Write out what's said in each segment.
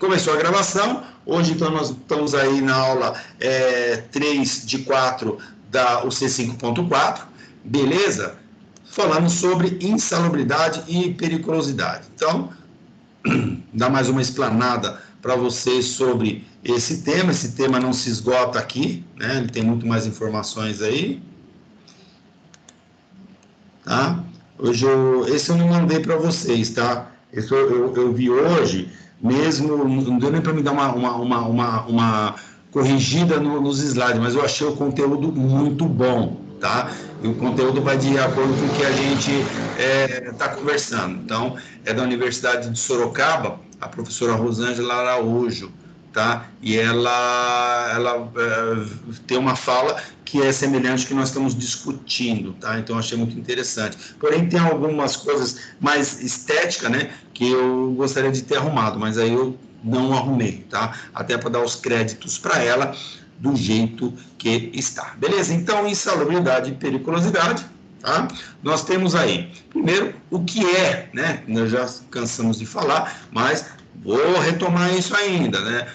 Começou a gravação, hoje então nós estamos aí na aula 3 de 4 da UC 5.4, beleza? Falando sobre insalubridade e periculosidade. Então, dá mais uma explanada para vocês sobre esse tema não se esgota aqui, né? Ele tem muito mais informações aí. Tá? Esse eu não mandei para vocês, tá? Esse eu vi hoje, mesmo, não deu nem para me dar uma corrigida nos slides, mas eu achei o conteúdo muito bom, tá? E o conteúdo vai de acordo com o que a gente está conversando. Então, é da Universidade de Sorocaba, a professora Rosângela Araújo, tá? E ela tem uma fala que é semelhante ao que nós estamos discutindo, tá? Então, eu achei muito interessante. Porém, tem algumas coisas mais estéticas, né, que eu gostaria de ter arrumado, mas aí eu não arrumei, tá? Até para dar os créditos para ela do jeito que está. Beleza? Então, insalubridade e periculosidade, tá? Nós temos aí, primeiro, o que é, né? Nós já cansamos de falar, mas vou retomar isso ainda, né?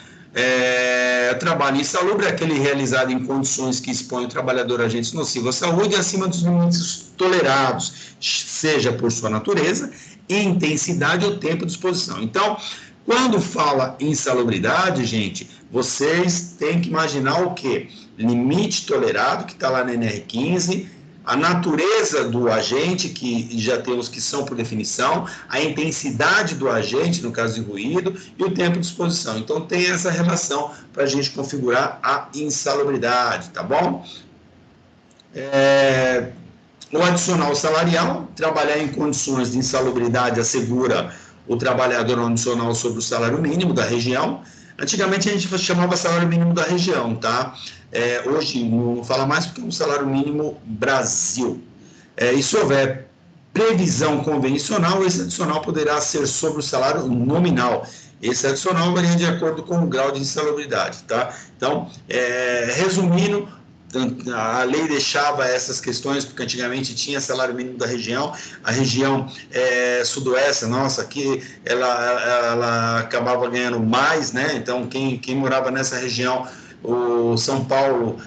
Trabalho insalubre é aquele realizado em condições que expõem o trabalhador a agentes nocivos à saúde acima dos limites tolerados, seja por sua natureza, intensidade ou tempo de exposição. Então, quando fala insalubridade, gente, vocês têm que imaginar o quê? Limite tolerado, que está lá na NR15, a natureza do agente, que já temos que são por definição, a intensidade do agente, no caso de ruído, e o tempo de exposição. Então, tem essa relação para a gente configurar a insalubridade, tá bom? O adicional salarial, trabalhar em condições de insalubridade assegura o trabalhador um adicional sobre o salário mínimo da região. Antigamente a gente chamava salário mínimo da região, tá? Hoje não fala mais porque é um salário mínimo Brasil. E se houver previsão convencional, esse adicional poderá ser sobre o salário nominal. Esse adicional varia de acordo com o grau de insalubridade, tá? Então, resumindo, a lei deixava essas questões, porque antigamente tinha salário mínimo da região, a região sudoeste, nossa, aqui ela acabava ganhando mais, né? Então, quem morava nessa região, o São Paulo,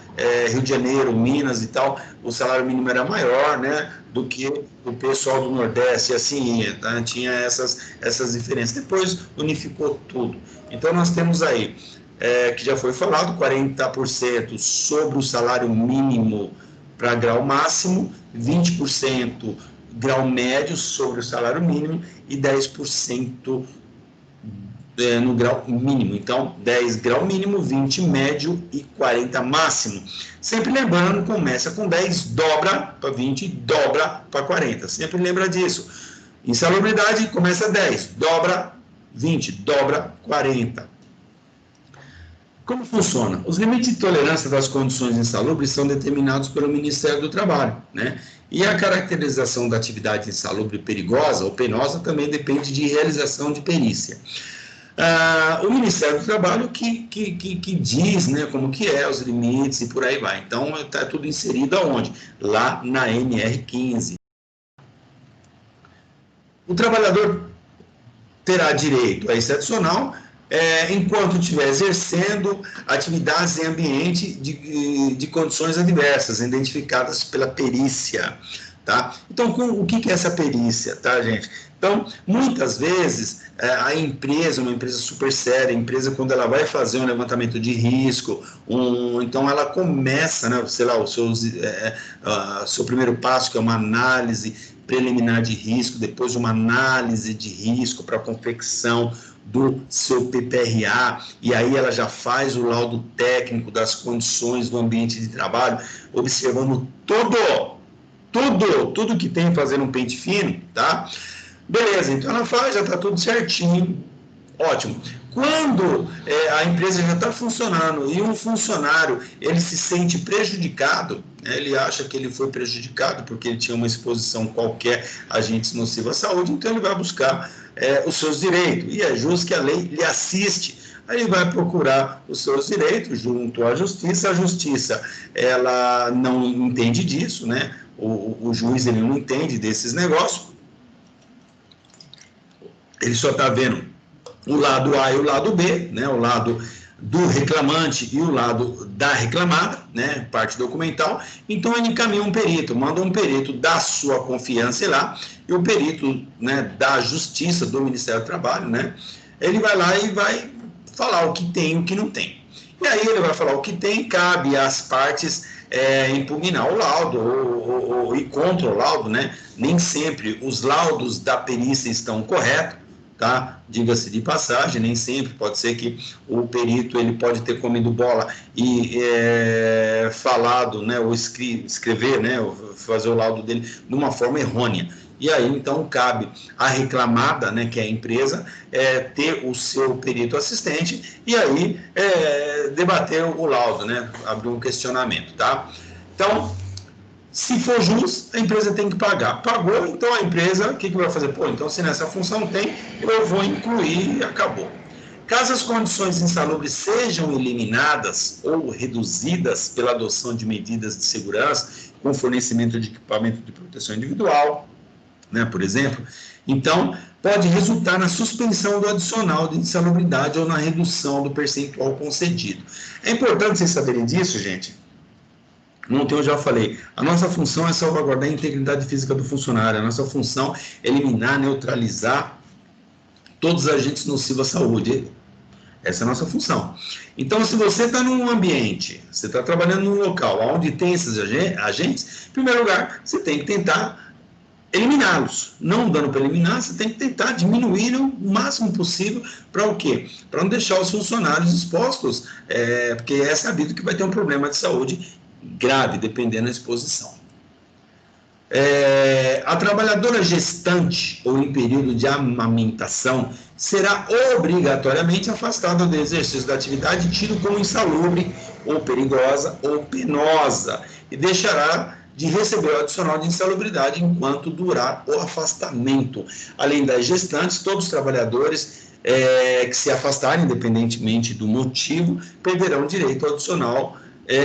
Rio de Janeiro, Minas e tal, o salário mínimo era maior, né, do que o pessoal do Nordeste, e assim ia, tá? Tinha essas diferenças. Depois unificou tudo. Então, nós temos aí, que já foi falado, 40% sobre o salário mínimo para grau máximo, 20% grau médio sobre o salário mínimo e 10% no grau mínimo. Então, 10 grau mínimo, 20 médio e 40 máximo. Sempre lembrando, começa com 10, dobra para 20, dobra para 40. Sempre lembra disso. Insalubridade, começa 10, dobra 20, dobra 40. Como funciona? Os limites de tolerância das condições insalubres são determinados pelo Ministério do Trabalho, né? E a caracterização da atividade insalubre perigosa ou penosa também depende de realização de perícia. O Ministério do Trabalho que diz, né, como que é, os limites e por aí vai. Então, está tudo inserido aonde? Lá na NR15. O trabalhador terá direito a esse adicional enquanto estiver exercendo atividades em ambiente de condições adversas, identificadas pela perícia. Tá? Então, o que é essa perícia, tá, gente? Então, muitas vezes, a empresa, uma empresa super séria, a empresa, quando ela vai fazer um levantamento de risco, então ela começa, né, sei lá, o seu primeiro passo, que é uma análise preliminar de risco, depois uma análise de risco para a confecção do seu PPRA, e aí ela já faz o laudo técnico das condições do ambiente de trabalho, observando tudo que tem fazendo um pente fino, tá? Beleza, então ela faz, já está tudo certinho, ótimo. Quando a empresa já está funcionando e um funcionário ele se sente prejudicado, né, ele acha que ele foi prejudicado porque ele tinha uma exposição qualquer a agentes nocivos à saúde, então ele vai buscar os seus direitos, e é justo que a lei lhe assiste. Aí ele vai procurar os seus direitos junto à justiça, a justiça ela não entende disso, né? O juiz ele não entende desses negócios, ele só está vendo o lado A e o lado B, né, o lado do reclamante e o lado da reclamada, né, parte documental. Então ele encaminha um perito, manda um perito da sua confiança lá, e o perito, né, da Justiça, do Ministério do Trabalho, né, ele vai lá e vai falar o que tem e o que não tem. E aí ele vai falar o que tem, cabe às partes impugnar o laudo ou ir contra o laudo, né? Nem sempre os laudos da perícia estão corretos, tá? Diga-se de passagem, nem sempre, pode ser que o perito ele pode ter comido bola e falado, né, ou escrever, né, ou fazer o laudo dele de uma forma errônea. E aí, então, cabe à reclamada, né, que é a empresa, ter o seu perito assistente e aí debater o laudo, né, abrir um questionamento, tá? Então, se for justo, a empresa tem que pagar. Pagou, então a empresa, o que vai fazer? Pô, então se nessa função tem, eu vou incluir e acabou. Caso as condições insalubres sejam eliminadas ou reduzidas pela adoção de medidas de segurança, com fornecimento de equipamento de proteção individual, né, por exemplo, então pode resultar na suspensão do adicional de insalubridade ou na redução do percentual concedido. É importante vocês saberem disso, gente. Ontem eu já falei, a nossa função é salvaguardar a integridade física do funcionário, a nossa função é eliminar, neutralizar todos os agentes nocivos à saúde. Essa é a nossa função. Então, se você está num ambiente, você está trabalhando num local onde tem esses agentes, em primeiro lugar, você tem que tentar eliminá-los. Não dando para eliminar, você tem que tentar diminuir o máximo possível para o quê? Para não deixar os funcionários expostos, porque é sabido que vai ter um problema de saúde grave, dependendo da exposição. A trabalhadora gestante ou em período de amamentação será obrigatoriamente afastada do exercício da atividade tido como insalubre ou perigosa ou penosa e deixará de receber o adicional de insalubridade enquanto durar o afastamento. Além das gestantes, todos os trabalhadores que se afastarem, independentemente do motivo, perderão direito ao adicional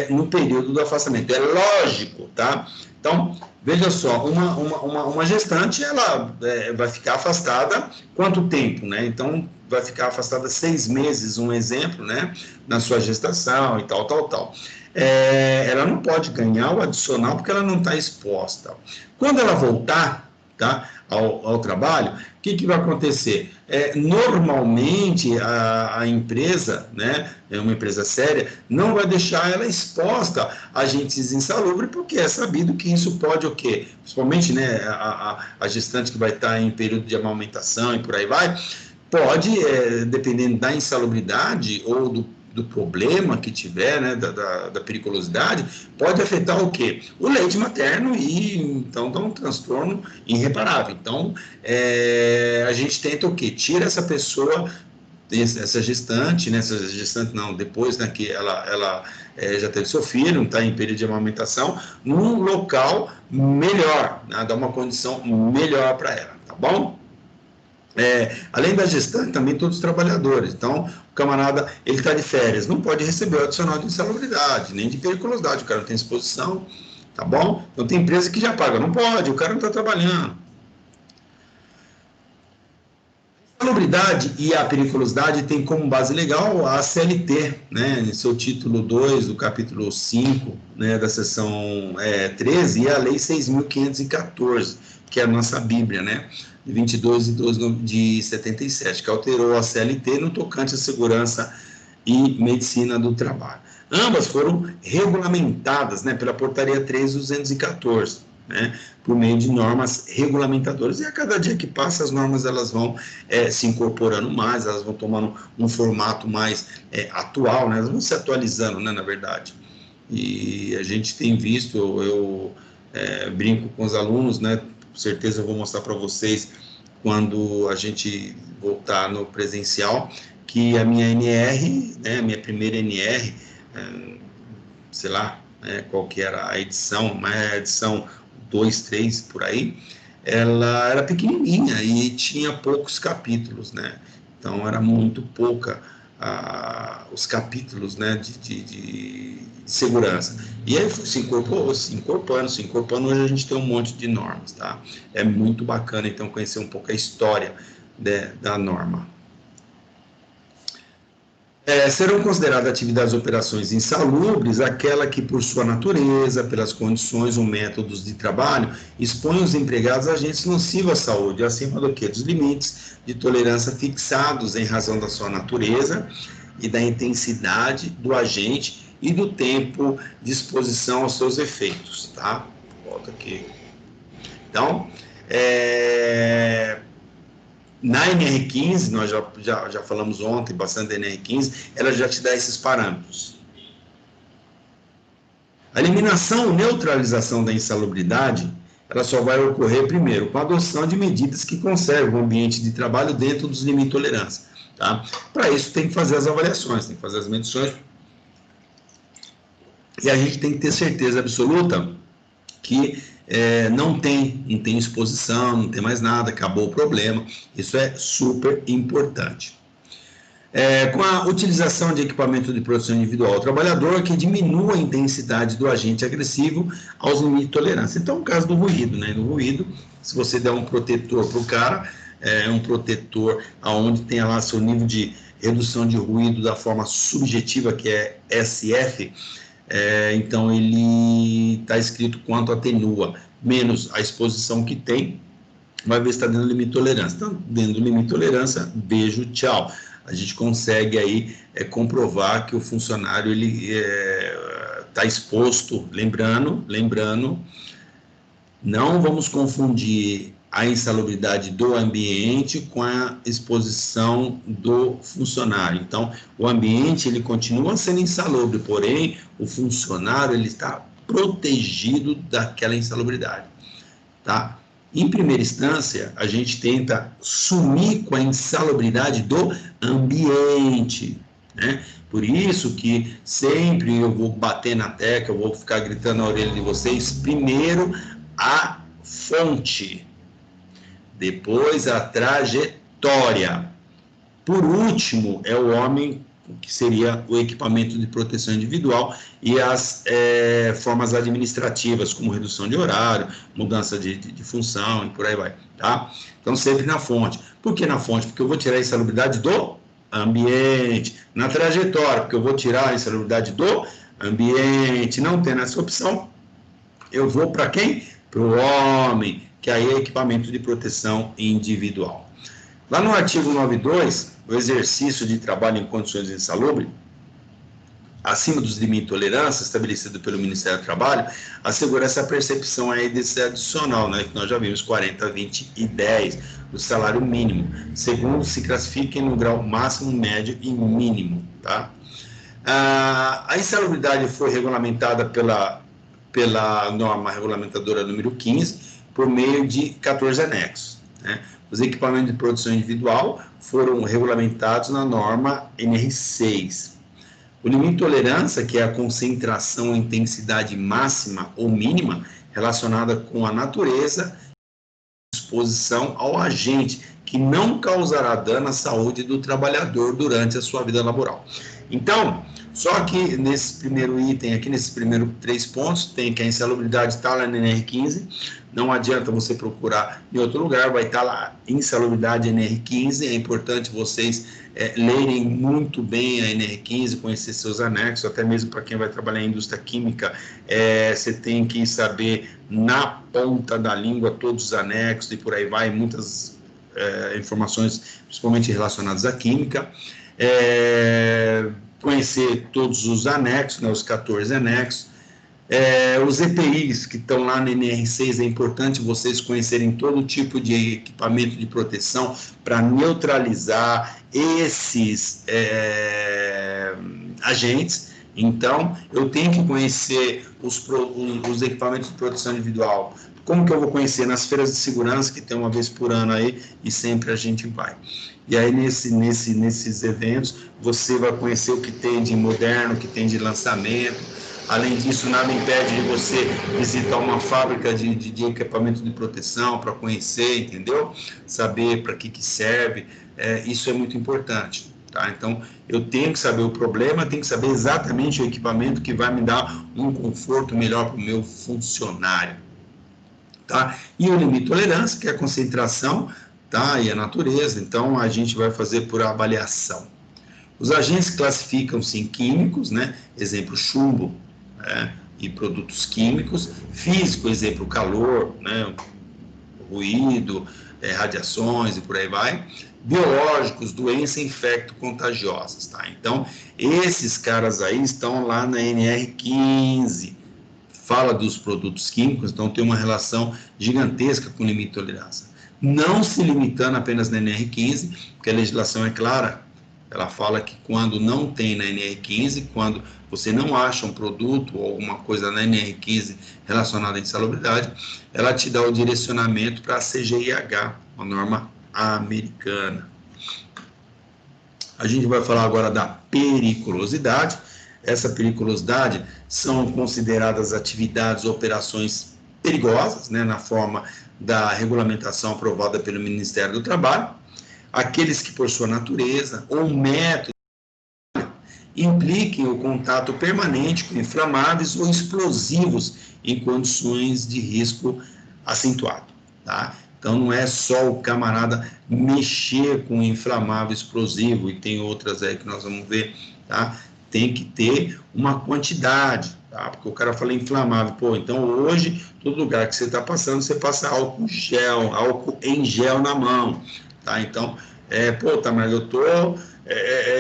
no período do afastamento. É lógico, tá? Então, veja só, uma gestante, ela vai ficar afastada quanto tempo, né? Então, vai ficar afastada 6 meses, um exemplo, né? Na sua gestação e tal. Ela não pode ganhar o adicional porque ela não está exposta. Quando ela voltar, tá, ao trabalho, o que vai acontecer? Normalmente, a empresa, né, uma empresa séria, não vai deixar ela exposta a agentes insalubres, porque é sabido que isso pode o quê? Principalmente, né, a gestante que vai estar em período de amamentação e por aí vai, pode, dependendo da insalubridade ou do problema que tiver, né, da periculosidade, pode afetar o quê? O leite materno e, então, dá um transtorno irreparável. Então, a gente tenta o quê? Tira essa pessoa, essa gestante, né, depois, né, que ela já teve seu filho, não está em período de amamentação, num local melhor, né, dá uma condição melhor para ela, tá bom? Além da gestante, também todos os trabalhadores. Então, o camarada, ele está de férias, não pode receber o adicional de insalubridade, nem de periculosidade, o cara não tem exposição, tá bom? Então, tem empresa que já paga, não pode, o cara não está trabalhando. A insalubridade e a periculosidade tem como base legal a CLT, né, em seu título 2 do capítulo 5, né, da seção 13, e a lei 6.514, que é a nossa Bíblia, né, de 22 de 12 de 77, que alterou a CLT no tocante à segurança e medicina do trabalho. Ambas foram regulamentadas, né, pela portaria 3.214, né, por meio de normas regulamentadoras, e a cada dia que passa as normas elas vão se incorporando mais, elas vão tomando um formato mais atual, né, elas vão se atualizando, né, na verdade. E a gente tem visto, eu brinco com os alunos, né, com certeza eu vou mostrar para vocês quando a gente voltar no presencial, que a minha NR, né, a minha primeira NR, sei lá, qual que era a edição, mas a edição 2, 3, por aí, ela era pequenininha e tinha poucos capítulos, né? Então, era muito pouca os capítulos, né, de segurança. E aí se incorporando, hoje a gente tem um monte de normas, tá? É muito bacana, então, conhecer um pouco a história da norma. Serão consideradas atividades ou operações insalubres aquela que, por sua natureza, pelas condições ou métodos de trabalho, expõe os empregados a agentes nocivos à saúde, acima do que? Dos limites de tolerância fixados em razão da sua natureza e da intensidade do agente e do tempo de exposição aos seus efeitos, tá? Volta aqui. Então, na NR15, nós já falamos ontem bastante da NR15, ela já te dá esses parâmetros. A eliminação ou neutralização da insalubridade, ela só vai ocorrer primeiro com a adoção de medidas que conservam o ambiente de trabalho dentro dos limites de tolerância. Tá? Para isso tem que fazer as avaliações, tem que fazer as medições, e a gente tem que ter certeza absoluta que não tem exposição, não tem mais nada, acabou o problema. Isso é super importante. Com a utilização de equipamento de proteção individual ao trabalhador, que diminua a intensidade do agente agressivo aos limites de tolerância. Então, o caso do ruído, né? No ruído, se você der um protetor para o cara, um protetor onde tem lá seu nível de redução de ruído da forma subjetiva, que é SF, então ele está escrito quanto atenua, menos a exposição que tem, vai ver se está dentro do limite de tolerância. Então, dentro do limite de tolerância, beijo, tchau. A gente consegue aí comprovar que o funcionário ele está exposto, lembrando, não vamos confundir a insalubridade do ambiente com a exposição do funcionário. Então, o ambiente ele continua sendo insalubre, porém, o funcionário ele está protegido daquela insalubridade, tá? Em primeira instância, a gente tenta sumir com a insalubridade do ambiente, né? Por isso que sempre eu vou bater na tecla, eu vou ficar gritando na orelha de vocês, primeiro a fonte, depois a trajetória. Por último, é o homem, que seria o equipamento de proteção individual e as formas administrativas, como redução de horário, mudança de função e por aí vai, tá? Então, sempre na fonte. Por que na fonte? Porque eu vou tirar a insalubridade do ambiente. Na trajetória, porque eu vou tirar a insalubridade do ambiente. Não tendo essa opção, eu vou para quem? Para o homem, que aí é equipamento de proteção individual. Lá no artigo 9.2, o exercício de trabalho em condições insalubres, acima dos limites de tolerância estabelecido pelo Ministério do Trabalho, assegura essa percepção aí desse adicional, né, que nós já vimos, 40, 20 e 10, do salário mínimo, segundo se classifiquem no grau máximo, médio e mínimo, tá? A insalubridade foi regulamentada pela norma regulamentadora número 15, por meio de 14 anexos, né? Os equipamentos de produção individual foram regulamentados na norma NR6. O limite de tolerância, que é a concentração ou intensidade máxima ou mínima relacionada com a natureza e exposição ao agente, que não causará dano à saúde do trabalhador durante a sua vida laboral. Então, só que nesse primeiro item aqui, nesses primeiros 3 pontos, tem que a insalubridade está lá na NR15, não adianta você procurar em outro lugar, vai estar lá, insalubridade NR15, é importante vocês lerem muito bem a NR15, conhecer seus anexos, até mesmo para quem vai trabalhar em indústria química, você tem que saber na ponta da língua todos os anexos e por aí vai, muitas informações, principalmente relacionadas à química, conhecer todos os anexos, né, os 14 anexos, os EPIs que estão lá no NR6, é importante vocês conhecerem todo tipo de equipamento de proteção para neutralizar esses agentes. Então, eu tenho que conhecer os equipamentos de proteção individual. Como que eu vou conhecer? Nas feiras de segurança, que tem uma vez por ano aí, e sempre a gente vai. E aí, nesses eventos, você vai conhecer o que tem de moderno, o que tem de lançamento. Além disso, nada impede de você visitar uma fábrica de equipamento de proteção para conhecer, entendeu? Saber para que serve. Isso é muito importante. Tá? Então, eu tenho que saber o problema, tenho que saber exatamente o equipamento que vai me dar um conforto melhor para o meu funcionário. Tá? E o limite de tolerância, que é a concentração, tá? E a natureza. Então, a gente vai fazer por avaliação. Os agentes classificam-se em químicos, né? Exemplo, chumbo, né? E produtos químicos. Físico, exemplo, calor, né? Ruído, radiações e por aí vai. Biológicos, doenças infecto-contagiosas, tá? Então, esses caras aí estão lá na NR15, fala dos produtos químicos, então tem uma relação gigantesca com limite de tolerância. Não se limitando apenas na NR15, porque a legislação é clara, ela fala que quando não tem na NR15, quando você não acha um produto ou alguma coisa na NR15 relacionada à insalubridade, ela te dá o direcionamento para a CGIH, uma norma americana. A gente vai falar agora da periculosidade. Essa periculosidade são consideradas atividades ou operações perigosas, né, na forma da regulamentação aprovada pelo Ministério do Trabalho, aqueles que, por sua natureza ou método, impliquem o contato permanente com inflamáveis ou explosivos em condições de risco acentuado, tá? Então, não é só o camarada mexer com inflamável explosivo, e tem outras aí que nós vamos ver, tá? Tem que ter uma quantidade, tá? Porque o cara fala inflamável, pô, então hoje, todo lugar que você está passando, você passa álcool em gel na mão, tá? Então, pô, tá, mas eu tô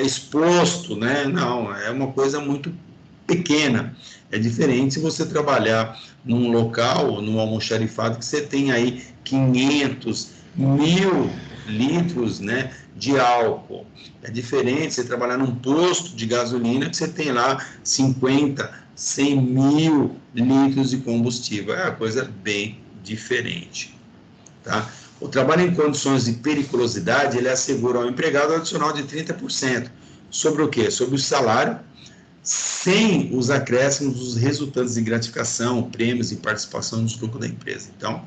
exposto, né? Não, é uma coisa muito pequena. É diferente se você trabalhar num local, num almoxarifado, que você tem aí 500, 1.000 litros, né, de álcool. É diferente você trabalhar num posto de gasolina que você tem lá 50, 100 mil litros de combustível. É uma coisa bem diferente, tá? O trabalho em condições de periculosidade, ele assegura ao empregado um adicional de 30%. Sobre o quê? Sobre o salário, sem os acréscimos dos resultantes de gratificação, prêmios e participação nos lucros da empresa. Então,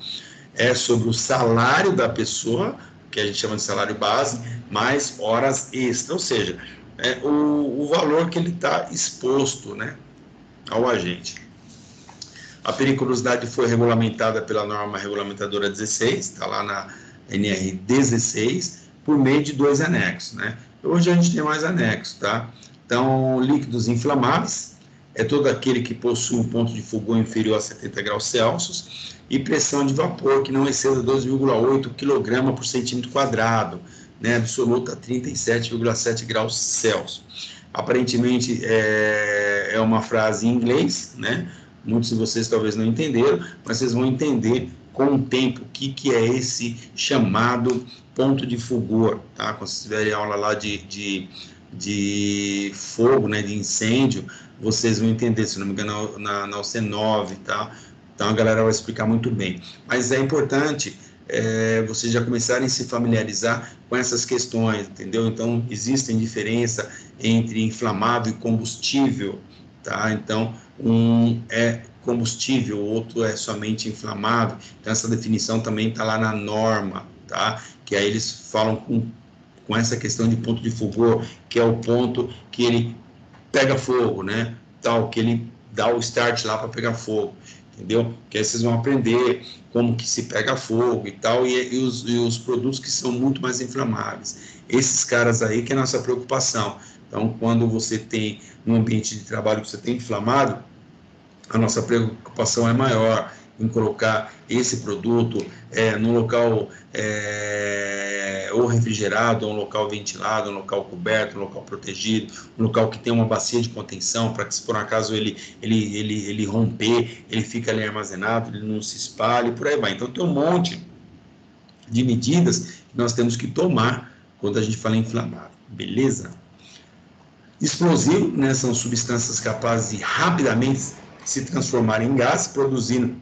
é sobre o salário da pessoa, que a gente chama de salário base, mais horas extras, ou seja, o valor que ele está exposto, né, ao agente. A periculosidade foi regulamentada pela norma regulamentadora 16, está lá na NR 16, por meio de 2 anexos, né? Hoje a gente tem mais anexos, tá? Então, líquidos inflamáveis é todo aquele que possui um ponto de fogo inferior a 70 graus Celsius e pressão de vapor que não exceda 2,8 kg por centímetro quadrado, né? Absoluta 37,7 graus Celsius. Aparentemente é uma frase em inglês, né? Muitos de vocês talvez não entenderam, mas vocês vão entender com o tempo o que é esse chamado ponto de fulgor, tá? Quando vocês tiverem aula lá de fogo, né, de incêndio, vocês vão entender, se não me engano, na UC9, tá? Então a galera vai explicar muito bem. Mas é importante vocês já começarem a se familiarizar com essas questões, entendeu? Então, existem diferença entre inflamável e combustível, tá? Então, um é combustível, o outro é somente inflamável. Então, essa definição também está lá na norma, tá? Que aí eles falam com essa questão de ponto de fulgor, que é o ponto que ele pega fogo, né? Tal, que ele dá o start lá para pegar fogo, entendeu? Que aí vocês vão aprender como que se pega fogo e tal, e os produtos que são muito mais inflamáveis. Esses caras aí que é a nossa preocupação. Então, quando você tem um ambiente de trabalho que você tem inflamado, a nossa preocupação é maior em colocar esse produto num local ou refrigerado, ou um local ventilado, um local coberto, um local protegido, um local que tem uma bacia de contenção, para que se por um acaso ele romper, ele fica ali armazenado, ele não se espalhe, por aí vai. Então tem um monte de medidas que nós temos que tomar quando a gente fala em inflamável, beleza? Explosivo, né, são substâncias capazes de rapidamente se transformar em gás, produzindo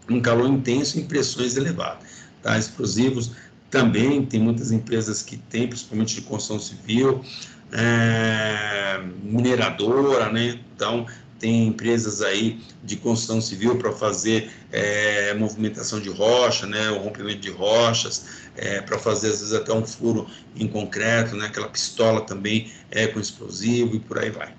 um calor intenso em pressões elevadas. Tá? Explosivos também, tem muitas empresas que têm, principalmente de construção civil, mineradora, né? Então, tem empresas aí de construção civil para fazer movimentação de rocha, né? O rompimento de rochas, para fazer, às vezes, até um furo em concreto, né? Aquela pistola também com explosivo e por aí vai.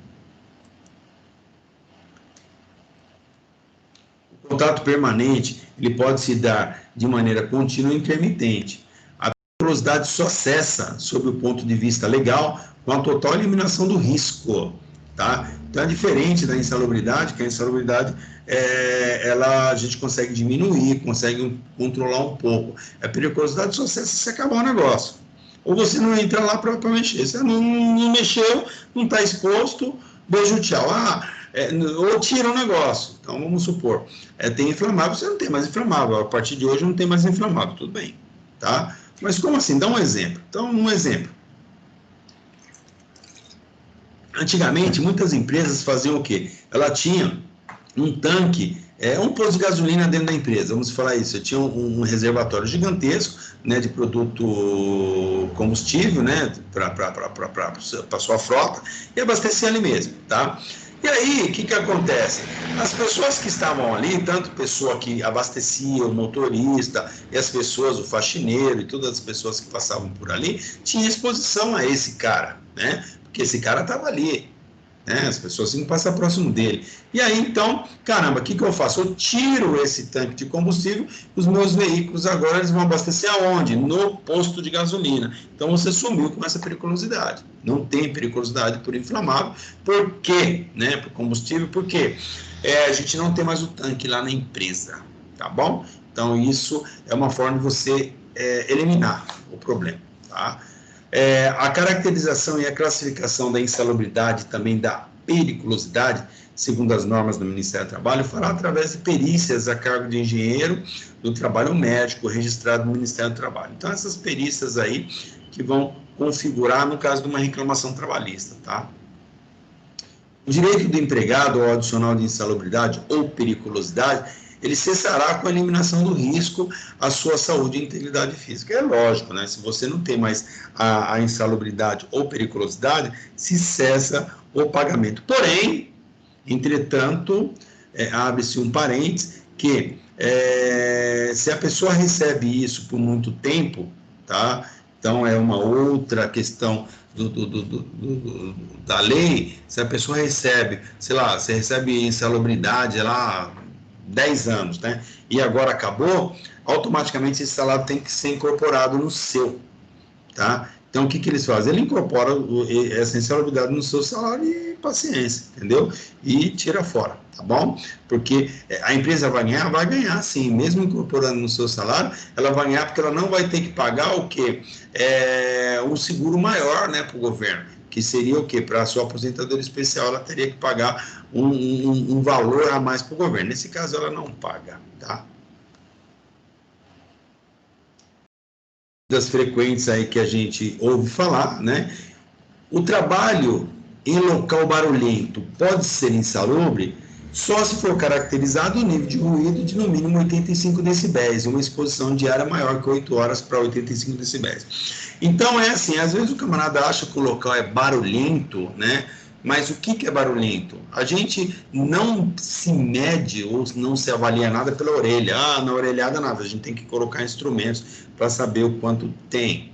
O contato permanente, ele pode se dar de maneira contínua ou intermitente. A periculosidade só cessa, sob o ponto de vista legal, com a total eliminação do risco, tá? Então é diferente da insalubridade, que a insalubridade a gente consegue diminuir, consegue controlar um pouco. A periculosidade só cessa se acabar o negócio. Ou você não entra lá para mexer. Você não mexeu, não está exposto, beijo, tchau. Ou tira o negócio. Então, vamos supor, tem inflamável, você não tem mais inflamável. A partir de hoje não tem mais inflamável, tudo bem. Tá? Mas como assim? Dá um exemplo. Então, um exemplo. Antigamente, muitas empresas faziam o quê? Ela tinha um tanque, um posto de gasolina dentro da empresa, vamos falar isso. Eu tinha um reservatório gigantesco, né, de produto combustível, né, para a sua frota, e abastecia ali mesmo, tá? E aí, o que acontece? As pessoas que estavam ali, tanto pessoa que abastecia, o motorista, e as pessoas, o faxineiro, e todas as pessoas que passavam por ali, tinham exposição a esse cara, né? Porque esse cara estava ali, né? As pessoas tinham que passar próximo dele. E aí, então, caramba, o que eu faço? Eu tiro esse tanque de combustível, os meus veículos agora eles vão abastecer aonde? No posto de gasolina. Então, você sumiu com essa periculosidade. Não tem periculosidade por inflamável. Por quê? Né? Por combustível, por quê? A gente não tem mais o tanque lá na empresa, tá bom? Então, isso é uma forma de você eliminar o problema, tá? A caracterização e a classificação da insalubridade, também da periculosidade, segundo as normas do Ministério do Trabalho, fará através de perícias a cargo de engenheiro do trabalho médico registrado no Ministério do Trabalho. Então, essas perícias aí que vão configurar no caso de uma reclamação trabalhista, tá? O direito do empregado ao adicional de insalubridade ou periculosidade, ele cessará com a eliminação do risco à sua saúde e integridade física. É lógico, né? Se você não tem mais a insalubridade ou periculosidade, se cessa o pagamento. Porém, entretanto, abre-se um parênteses, que se a pessoa recebe isso por muito tempo, tá? Então, é uma outra questão da lei. Se a pessoa recebe, sei lá, você recebe insalubridade lá 10 anos, né? E agora acabou, automaticamente esse salário tem que ser incorporado no seu, tá? Então, o que eles fazem? Ele incorpora essa insalubridade no seu salário e paciência, entendeu? E tira fora, tá bom? Porque a empresa vai ganhar sim, mesmo incorporando no seu salário, ela vai ganhar porque ela não vai ter que pagar o quê? Um seguro maior, né, para o governo, que seria o quê? Para a sua aposentadoria especial, ela teria que pagar um valor a mais para o governo. Nesse caso, ela não paga, tá? Das frequentes aí que a gente ouve falar, né? O trabalho em local barulhento pode ser insalubre só se for caracterizado o nível de ruído de no mínimo 85 decibéis, uma exposição diária maior que 8 horas para 85 decibéis. Então, é assim, às vezes o camarada acha que o local é barulhento, né? Mas o que é barulhento? A gente não se mede ou não se avalia nada pela orelha. Na orelhada nada, a gente tem que colocar instrumentos para saber o quanto tem.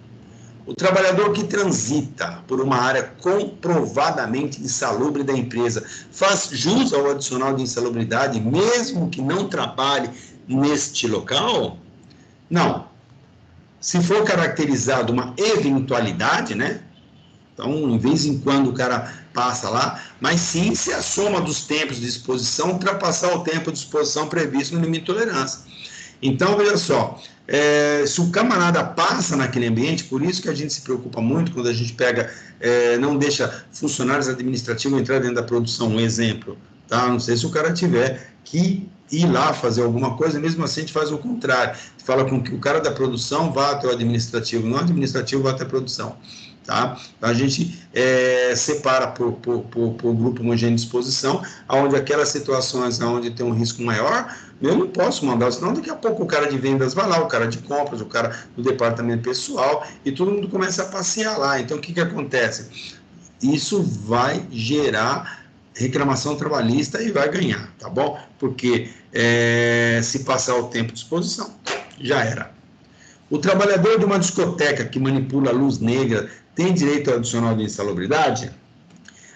O trabalhador que transita por uma área comprovadamente insalubre da empresa faz jus ao adicional de insalubridade, mesmo que não trabalhe neste local? Não. Se for caracterizado uma eventualidade, né? Então, de vez em quando o cara passa lá, mas sim se a soma dos tempos de exposição ultrapassar o tempo de exposição previsto no limite de tolerância. Então, veja só, se o camarada passa naquele ambiente, por isso que a gente se preocupa muito quando a gente pega, não deixa funcionários administrativos entrar dentro da produção, um exemplo, tá? Não sei se o cara tiver que ir lá fazer alguma coisa, mesmo assim a gente faz o contrário, a gente fala com que o cara da produção vá até o administrativo, não o administrativo vá até a produção. Tá? A gente separa por grupo homogêneo de exposição, onde aquelas situações onde tem um risco maior, eu não posso mandar, senão daqui a pouco o cara de vendas vai lá, o cara de compras, o cara do departamento pessoal, e todo mundo começa a passear lá. Então, o que acontece? Isso vai gerar reclamação trabalhista e vai ganhar, tá bom? Porque se passar o tempo de exposição, já era. O trabalhador de uma discoteca que manipula a luz negra tem direito ao adicional de insalubridade?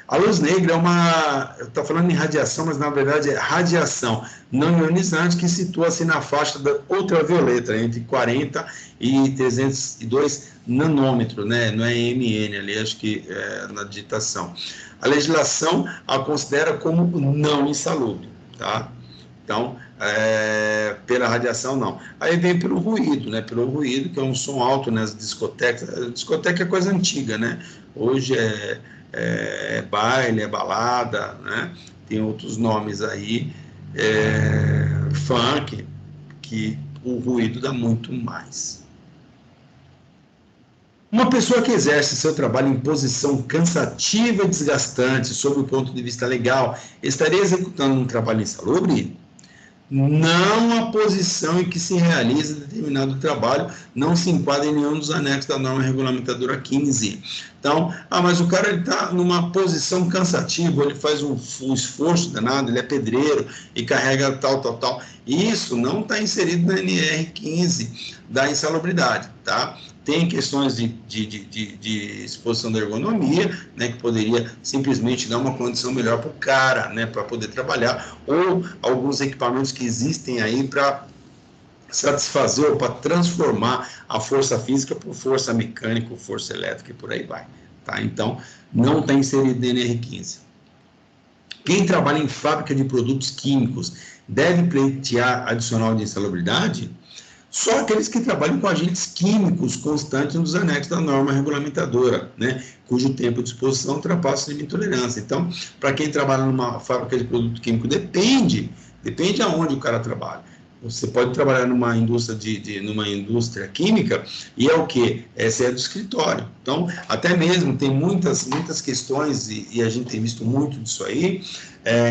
A luz negra é uma, eu estou falando em radiação, mas na verdade é radiação não ionizante que situa-se na faixa da ultravioleta, entre 40 e 302 nanômetros, né? Não é mn ali, acho que é na digitação. A legislação a considera como não insalubre, tá? Então, pela radiação, não. Aí vem pelo ruído, né? Pelo ruído, que é um som alto nas discotecas. A discoteca é coisa antiga, né? Hoje é baile, é balada, né? Tem outros nomes aí, funk, que o ruído dá muito mais. Uma pessoa que exerce seu trabalho em posição cansativa e desgastante, sob o ponto de vista legal, estaria executando um trabalho insalubre? Não a posição em que se realiza determinado trabalho não se enquadra em nenhum dos anexos da norma regulamentadora 15. Então, mas o cara está numa posição cansativa, ele faz um esforço danado, ele é pedreiro e carrega tal. Isso não está inserido na NR 15 da insalubridade, tá? Tem questões de exposição da ergonomia, né, que poderia simplesmente dar uma condição melhor para o cara, né, para poder trabalhar, ou alguns equipamentos que existem aí para satisfazer ou para transformar a força física por força mecânica, força elétrica e por aí vai. Tá? Então, não está inserido no NR15. Quem trabalha em fábrica de produtos químicos deve pleitear adicional de insalubridade? Só aqueles que trabalham com agentes químicos constantes nos anexos da norma regulamentadora, né, cujo tempo de exposição ultrapassa o limite de tolerância. Então, para quem trabalha numa fábrica de produto químico, depende aonde o cara trabalha. Você pode trabalhar numa indústria química e é o quê? Essa é do escritório. Então, até mesmo tem muitas questões, e a gente tem visto muito disso aí,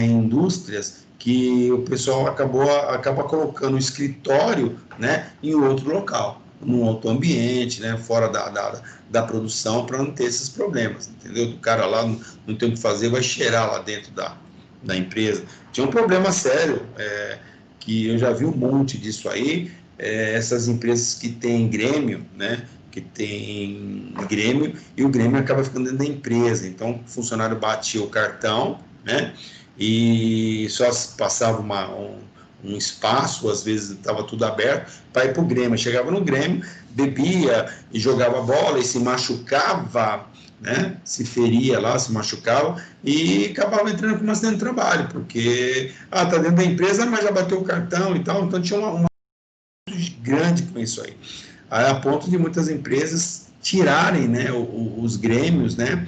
em indústrias, que o pessoal acaba colocando o escritório, né, em outro local, num outro ambiente, né, fora da produção, para não ter esses problemas, entendeu? O cara lá não tem o que fazer, vai cheirar lá dentro da empresa. Tinha um problema sério, que eu já vi um monte disso aí, essas empresas que têm grêmio, né, que tem grêmio, e o grêmio acaba ficando dentro da empresa. Então, o funcionário batia o cartão, né, e só passava um espaço, às vezes estava tudo aberto, para ir para o Grêmio. Chegava no Grêmio, bebia e jogava bola e se machucava, né? Se feria lá, se machucava e acabava entrando com um acidente de trabalho, porque tá dentro da empresa, mas já bateu o cartão e tal, então tinha uma grande com isso aí. A ponto de muitas empresas tirarem, né, os grêmios, né,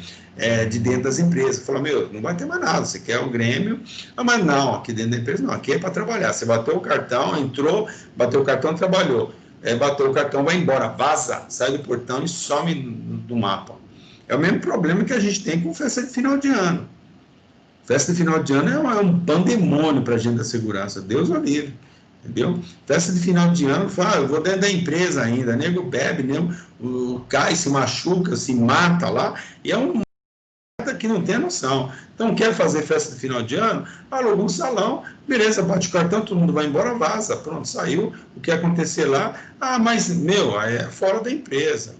de dentro das empresas. Fala, não vai ter mais nada, você quer o Grêmio, mas não, aqui dentro da empresa não, aqui é para trabalhar. Você bateu o cartão, entrou, bateu o cartão, trabalhou. Bateu o cartão, vai embora, vaza, sai do portão e some do mapa. É o mesmo problema que a gente tem com festa de final de ano. Festa de final de ano é um pandemônio para a gente da segurança, Deus o livre. Entendeu? Festa de final de ano, fala, eu vou dentro da empresa ainda, nego bebe, nego cai, se machuca, se mata lá, e é um que não tem noção. Então, quer fazer festa de final de ano? Aluga um salão, beleza, bate o cartão, todo mundo vai embora, vaza, pronto, saiu, o que acontecer lá, mas, é fora da empresa.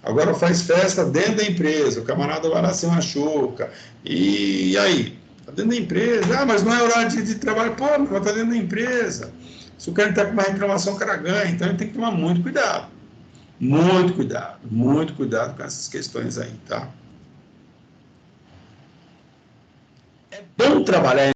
Agora faz festa dentro da empresa, o camarada vai lá se machuca, e aí? Está dentro da empresa, mas não é horário de trabalho, mas está dentro da empresa. Se o cara está com uma reclamação, o cara ganha, então ele tem que tomar muito cuidado. Muito cuidado com essas questões aí, tá? É bom trabalhar em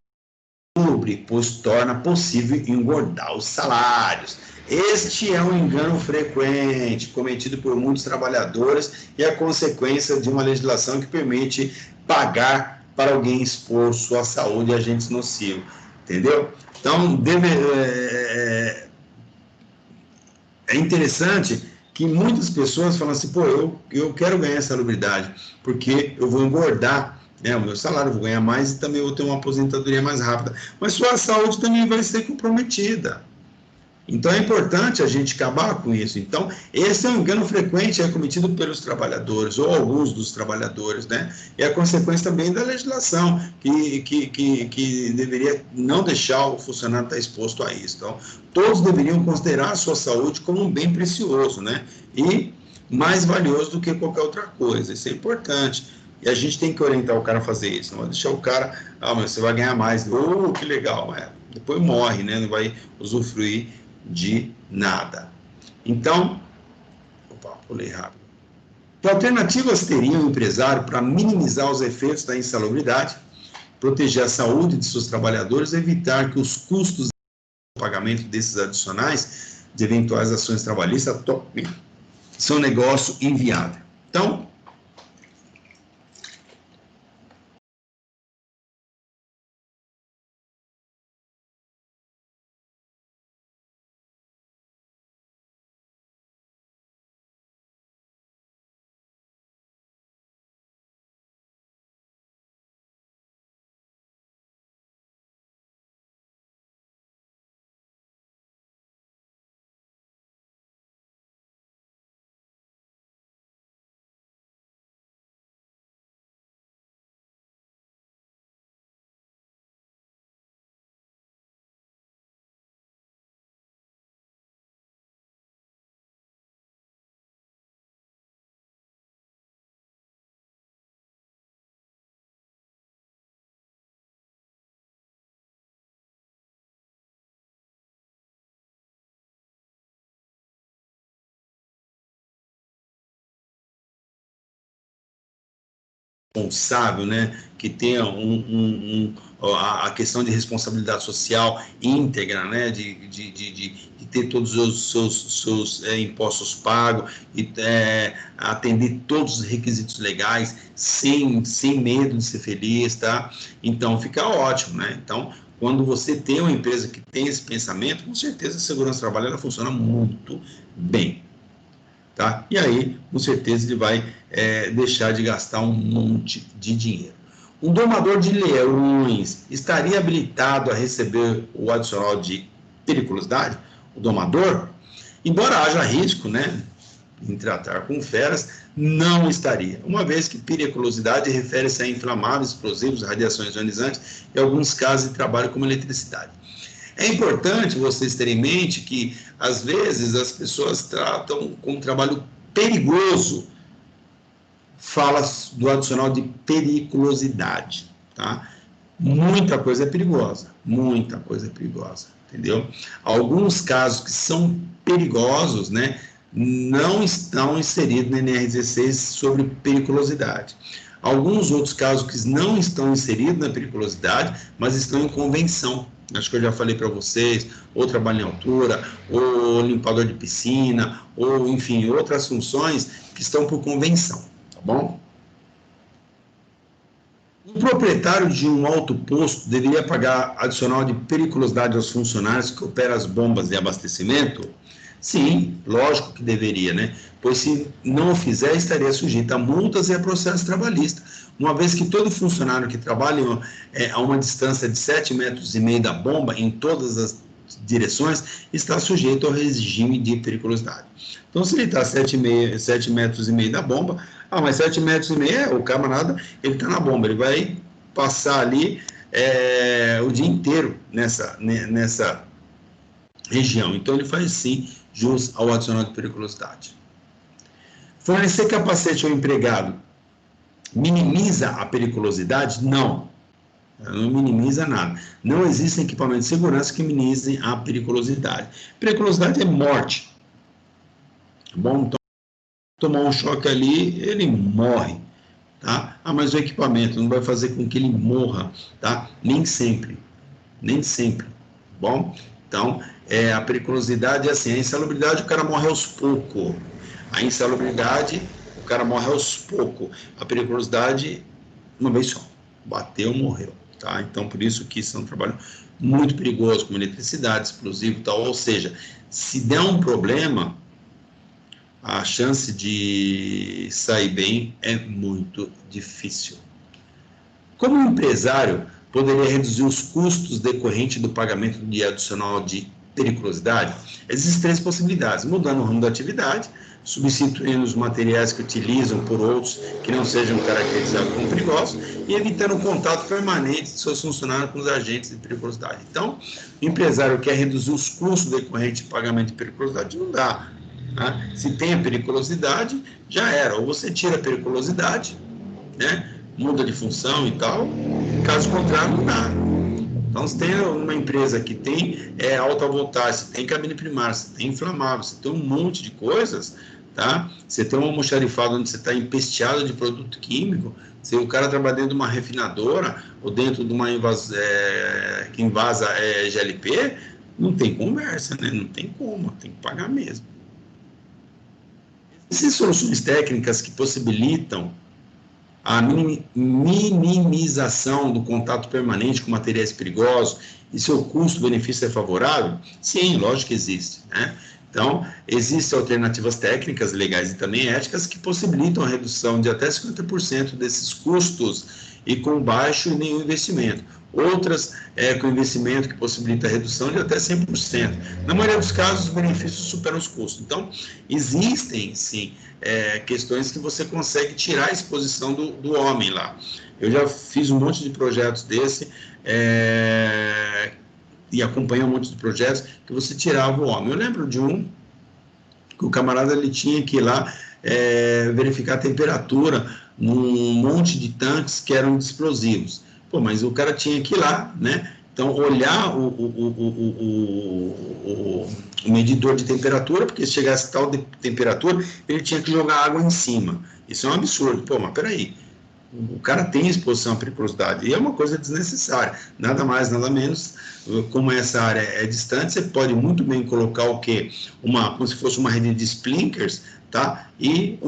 insalubre, pois torna possível engordar os salários. Este é um engano frequente, cometido por muitos trabalhadores e a consequência de uma legislação que permite pagar para alguém expor sua saúde a agentes nocivos, entendeu? Então, é interessante que muitas pessoas falam assim, eu quero ganhar salubridade, porque eu vou engordar, né, o meu salário, eu vou ganhar mais e também vou ter uma aposentadoria mais rápida, mas sua saúde também vai ser comprometida. Então, é importante a gente acabar com isso. Então, esse é um engano frequente cometido pelos trabalhadores, ou alguns dos trabalhadores, né? E a consequência também da legislação, que deveria não deixar o funcionário estar exposto a isso. Então, todos deveriam considerar a sua saúde como um bem precioso, né? E mais valioso do que qualquer outra coisa. Isso é importante. E a gente tem que orientar o cara a fazer isso. Não vai deixar o cara, mas você vai ganhar mais. Que legal. Depois morre, né? Não vai usufruir de nada. Então, pulei rápido. Que alternativas teria o empresário para minimizar os efeitos da insalubridade, proteger a saúde de seus trabalhadores e evitar que os custos do pagamento desses adicionais de eventuais ações trabalhistas tornem seu negócio inviável? Então, responsável, né, que tenha a questão de responsabilidade social íntegra, né, de ter todos os seus impostos pagos e atender todos os requisitos legais sem medo de ser feliz, tá? Então fica ótimo, né? Então, quando você tem uma empresa que tem esse pensamento, com certeza a segurança do trabalho ela funciona muito bem. Tá? E aí, com certeza, ele vai deixar de gastar um monte de dinheiro. Um domador de leões estaria habilitado a receber o adicional de periculosidade? O domador, embora haja risco, né, em tratar com feras, não estaria, uma vez que periculosidade refere-se a inflamáveis, explosivos, radiações ionizantes e alguns casos de trabalho como eletricidade. É importante vocês terem em mente que, às vezes, as pessoas tratam com trabalho perigoso, fala do adicional de periculosidade, tá? Muita coisa é perigosa, entendeu? Alguns casos que são perigosos, né, não estão inseridos no NR16 sobre periculosidade. Alguns outros casos que não estão inseridos na periculosidade, mas estão em convenção. Acho que eu já falei para vocês, ou trabalho em altura, ou limpador de piscina, ou, enfim, outras funções que estão por convenção, tá bom? O proprietário de um alto posto deveria pagar adicional de periculosidade aos funcionários que operam as bombas de abastecimento? Sim, lógico que deveria, né? Pois se não o fizer, estaria sujeito a multas e a processo trabalhista, uma vez que todo funcionário que trabalha a uma distância de 7,5 metros da bomba, em todas as direções, está sujeito ao regime de periculosidade. Então, se ele está a 7,5 metros da bomba, mas 7,5 metros, o camarada, ele está na bomba, ele vai passar ali o dia inteiro nessa região. Então, ele faz sim jus ao adicional de periculosidade. Fornecer capacete ao empregado minimiza a periculosidade? Não. Não minimiza nada. Não existem equipamentos de segurança que minimizem a periculosidade. Periculosidade é morte. Bom, então, tomar um choque ali, ele morre. Tá? Mas o equipamento não vai fazer com que ele morra, tá? Nem sempre. Bom, então, a periculosidade é assim, a insalubridade o cara morre aos poucos. A insalubridade, o cara morre aos poucos. A periculosidade, uma vez só. Bateu, morreu. Tá? Então, por isso que isso é um trabalho muito perigoso, como eletricidade, explosivo e tal. Ou seja, se der um problema, a chance de sair bem é muito difícil. Como empresário, poderia reduzir os custos decorrentes do pagamento de adicional de periculosidade? Existem 3 possibilidades: mudando o ramo da atividade, substituindo os materiais que utilizam por outros que não sejam caracterizados como perigosos e evitando o contato permanente de seus funcionários com os agentes de periculosidade. Então, o empresário quer reduzir os custos decorrentes de pagamento de periculosidade, não dá. Né? Se tem a periculosidade, já era. Ou você tira a periculosidade, né? Muda de função e tal, caso contrário, não dá. Então, você tem uma empresa que tem alta voltagem, você tem cabine primária, você tem inflamável, você tem um monte de coisas, tá? Você tem um almoxarifado onde você está empesteado de produto químico, se o cara trabalha dentro de uma refinadora ou dentro de uma que invasa GLP, não tem conversa, né? Não tem como, tem que pagar mesmo. Existem soluções técnicas que possibilitam a minimização do contato permanente com materiais perigosos e seu custo-benefício é favorável? Sim, lógico que existe, né? Então, existem alternativas técnicas, legais e também éticas que possibilitam a redução de até 50% desses custos e com baixo e nenhum investimento. Outras com investimento que possibilita a redução de até 100%. Na maioria dos casos, os benefícios superam os custos. Então, existem, sim, questões que você consegue tirar a exposição do homem lá. Eu já fiz um monte de projetos desse, e acompanhei um monte de projetos que você tirava o homem. Eu lembro de um que o camarada ele tinha que ir lá verificar a temperatura num monte de tanques que eram de explosivos. Pô, mas o cara tinha que ir lá, né? Então, olhar o medidor de temperatura, porque se chegasse a tal de temperatura, ele tinha que jogar água em cima. Isso é um absurdo. Pô, mas peraí. O cara tem exposição à periculosidade e é uma coisa desnecessária, nada mais, nada menos. Como essa área é distante, você pode muito bem colocar o quê? Como se fosse uma rede de sprinklers, tá? E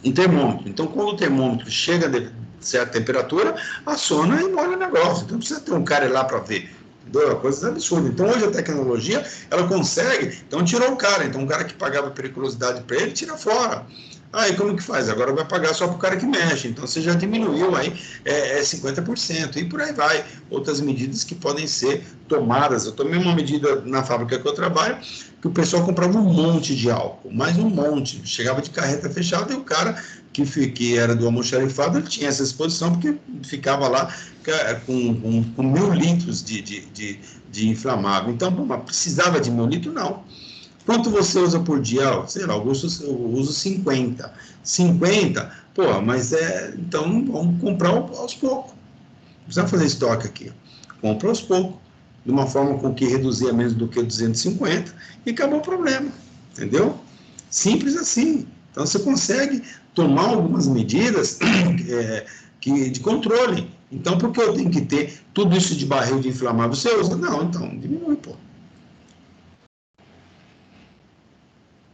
um termômetro. Então, quando o termômetro chega a certa temperatura, aciona e molha o negócio. Então, não precisa ter um cara lá para ver. Entendeu? Coisa absurda. Então, hoje a tecnologia, ela consegue. Então, tirou o cara. Então, um cara que pagava periculosidade para ele, tira fora. Aí como que faz? Agora vai pagar só para o cara que mexe, então você já diminuiu aí 50%, e por aí vai. Outras medidas que podem ser tomadas. Eu tomei uma medida na fábrica que eu trabalho, que o pessoal comprava um monte de álcool, mas um monte, chegava de carreta fechada e o cara que era do almoxarifado, ele tinha essa exposição, porque ficava lá com 1.000 litros de inflamável. Então, precisava de 1.000 litros? Não. Quanto você usa por dia? Sei lá, eu uso 50. 50? Pô, mas então vamos comprar aos poucos. Não precisa fazer estoque aqui. Compra aos poucos. De uma forma com que reduzia menos do que 250 e acabou o problema. Entendeu? Simples assim. Então você consegue tomar algumas medidas de controle. Então, por que eu tenho que ter tudo isso de barril de inflamável? Você usa? Não, então diminui, pô.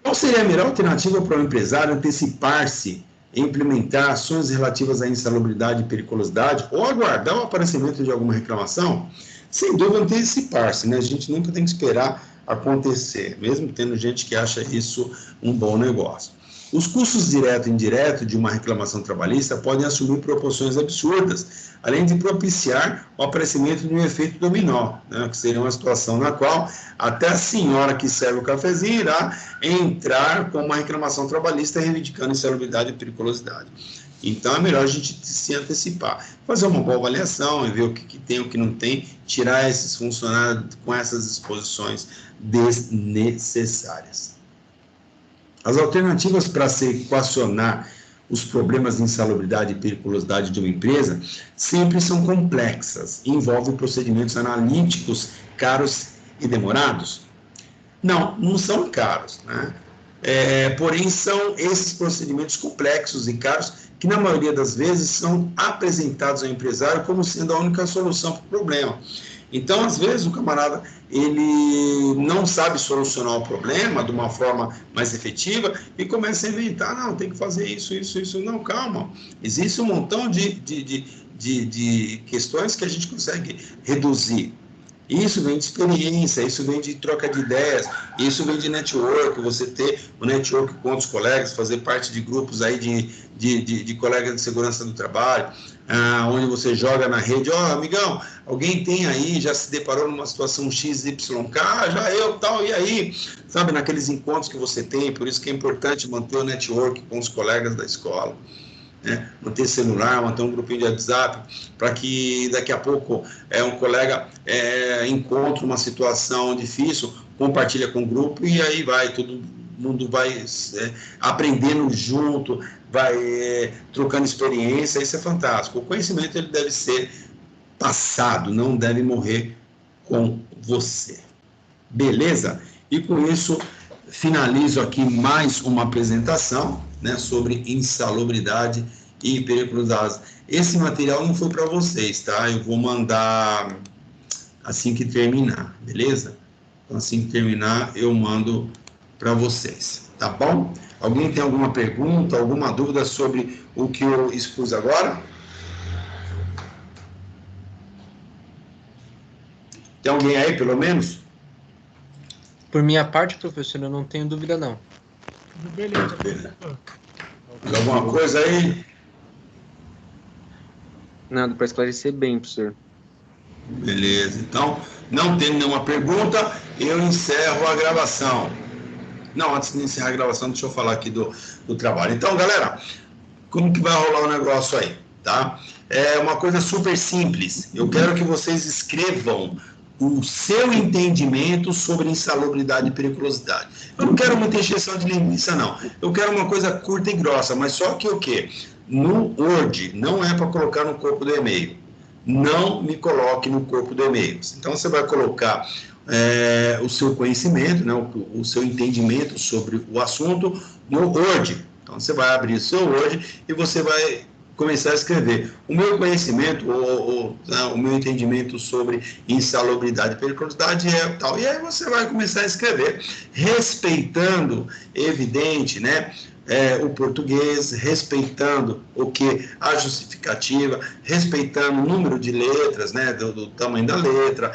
Qual seria a melhor alternativa para o empresário antecipar-se e implementar ações relativas à insalubridade e periculosidade ou aguardar o aparecimento de alguma reclamação? Sem dúvida, antecipar-se, né? A gente nunca tem que esperar acontecer, mesmo tendo gente que acha isso um bom negócio. Os custos direto e indireto de uma reclamação trabalhista podem assumir proporções absurdas, além de propiciar o aparecimento de um efeito dominó, né, que seria uma situação na qual até a senhora que serve o cafezinho irá entrar com uma reclamação trabalhista reivindicando insalubridade e periculosidade. Então, é melhor a gente se antecipar, fazer uma boa avaliação e ver o que tem, o que não tem, tirar esses funcionários com essas exposições desnecessárias. As alternativas para se equacionar os problemas de insalubridade e periculosidade de uma empresa sempre são complexas e envolvem procedimentos analíticos caros e demorados? Não, não são caros, né? Porém, são esses procedimentos complexos e caros que, na maioria das vezes, são apresentados ao empresário como sendo a única solução para o problema. Então, às vezes, o camarada ele não sabe solucionar o problema de uma forma mais efetiva e começa a inventar, não, tem que fazer isso. Não, calma. Existe um montão de questões que a gente consegue reduzir. Isso vem de experiência, isso vem de troca de ideias, isso vem de network, você ter um network com outros colegas, fazer parte de grupos aí de colegas de segurança do trabalho, onde você joga na rede, amigão, alguém tem aí, já se deparou numa situação XYK, já eu, tal, e aí? Sabe, naqueles encontros que você tem, por isso que é importante manter o network com os colegas da escola. Manter celular, manter um grupinho de WhatsApp, para que daqui a pouco um colega encontre uma situação difícil, compartilha com o grupo e aí vai tudo mundo vai aprendendo junto, vai trocando experiência, isso é fantástico. O conhecimento ele deve ser passado, não deve morrer com você. Beleza? E com isso, finalizo aqui mais uma apresentação, né, sobre insalubridade e periculosidade. Esse material não foi para vocês, tá? Eu vou mandar assim que terminar, beleza? Então, assim que terminar, eu mando para vocês, tá bom? Alguém tem alguma pergunta, alguma dúvida sobre o que eu expus agora? Tem alguém aí, pelo menos? Por minha parte, professor, eu não tenho dúvida, não. Beleza, professor. Alguma coisa aí? Nada, para esclarecer bem, professor. Beleza, então, não tendo nenhuma pergunta, eu encerro a gravação. Não, antes de encerrar a gravação, deixa eu falar aqui do trabalho. Então, galera, como que vai rolar o negócio aí, tá? É uma coisa super simples. Eu quero que vocês escrevam o seu entendimento sobre insalubridade e periculosidade. Eu não quero muita encheção de linguiça, não. Eu quero uma coisa curta e grossa, mas só que o quê? No Word, não é para colocar no corpo do e-mail. Não me coloque no corpo do e-mail. Então, você vai colocar o seu conhecimento, né, o seu entendimento sobre o assunto no Word. Então, você vai abrir o seu Word e você vai começar a escrever. O meu conhecimento, o meu entendimento sobre insalubridade e periculosidade é tal. E aí você vai começar a escrever, respeitando, evidente, né, o português, respeitando o que a justificativa, respeitando o número de letras, né, do tamanho da letra,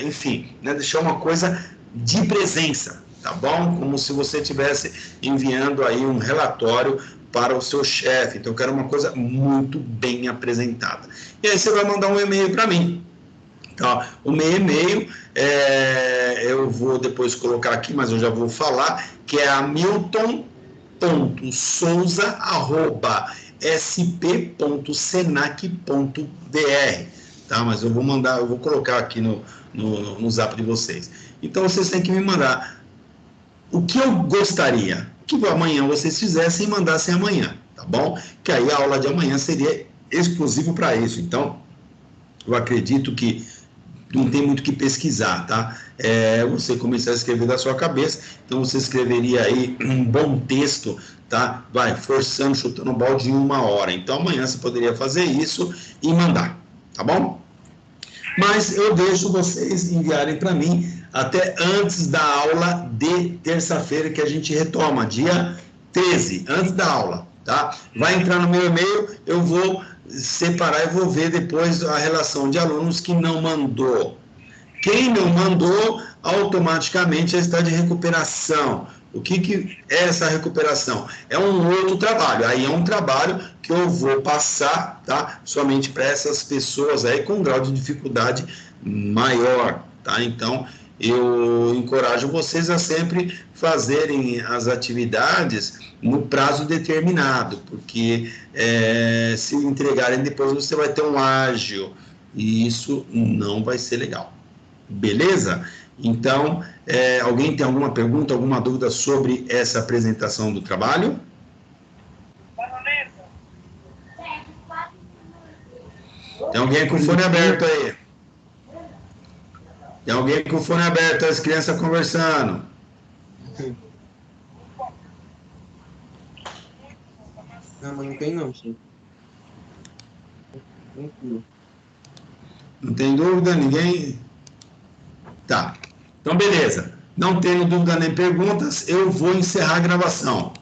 enfim, né, deixar uma coisa de presença, tá bom? Como se você estivesse enviando aí um relatório para o seu chefe. Então, eu quero uma coisa muito bem apresentada. E aí você vai mandar um e-mail para mim. Tá? O meu e-mail, eu vou depois colocar aqui, mas eu já vou falar, que é hamilton.souza@sp.senac.br, tá? Mas eu vou colocar aqui no zap de vocês. Então, vocês têm que me mandar o que eu gostaria que amanhã vocês fizessem e mandassem amanhã, tá bom? Que aí a aula de amanhã seria exclusivo para isso. Então, eu acredito que não tem muito o que pesquisar, tá? Você começar a escrever da sua cabeça, então você escreveria aí um bom texto, tá? Vai, forçando, chutando o balde em 1 hora. Então, amanhã você poderia fazer isso e mandar, tá bom? Mas eu deixo vocês enviarem para mim até antes da aula de terça-feira, que a gente retoma, dia 13, antes da aula, tá? Vai entrar no meu e-mail, eu vou separar e vou ver depois a relação de alunos que não mandou. Quem não mandou, automaticamente já está de recuperação. O que é essa recuperação? É um outro trabalho. Aí é um trabalho que eu vou passar, tá? Somente para essas pessoas aí com grau de dificuldade maior, tá? Então, eu encorajo vocês a sempre fazerem as atividades no prazo determinado, porque se entregarem depois você vai ter um ágio, e isso não vai ser legal. Beleza? Então, alguém tem alguma pergunta, alguma dúvida sobre essa apresentação do trabalho? Tem alguém com o fone aberto aí? Tem alguém com o fone aberto, as crianças conversando? Não, mas não tem não, sim. Não tem dúvida? Ninguém? Tá. Então, beleza. Não tendo dúvida nem perguntas, eu vou encerrar a gravação.